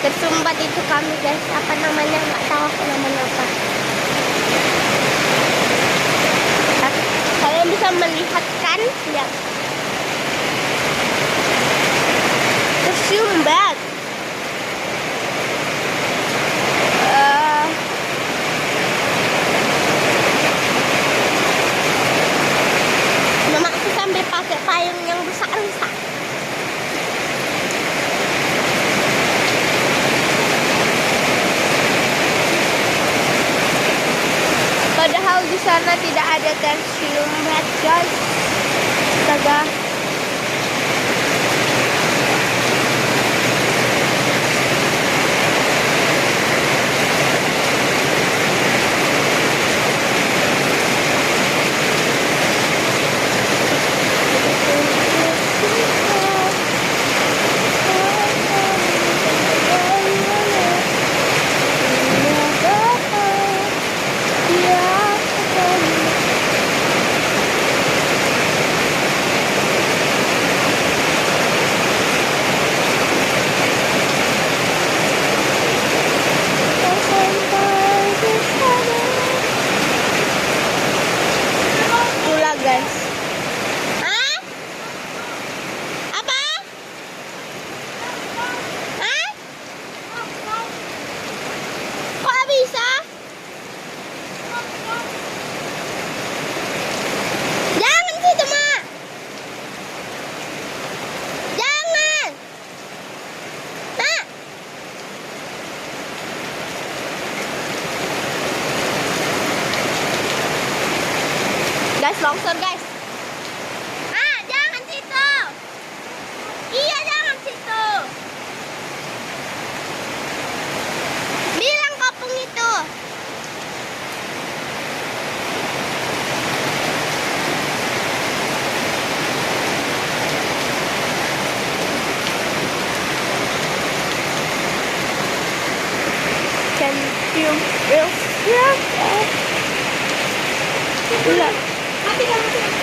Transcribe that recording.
Tersumbat itu kami guys, apa namanya, nggak tahu aku namanya apa. Kalian bisa melihat kan, ya, tersumbat. Mamaku sampai pakai payung yang rusak-rusak. Padahal di sana tidak ada tersumbat guys. Astaga. Guys. Hah? Apa? Hah? Kok bisa? Jangan situ, Mak. Jangan. Mak. Guys, longsor guys. Ah, jangan situ. Iya, jangan situ. Bilang kapung itu. Can you feel yourself? Mati kamu.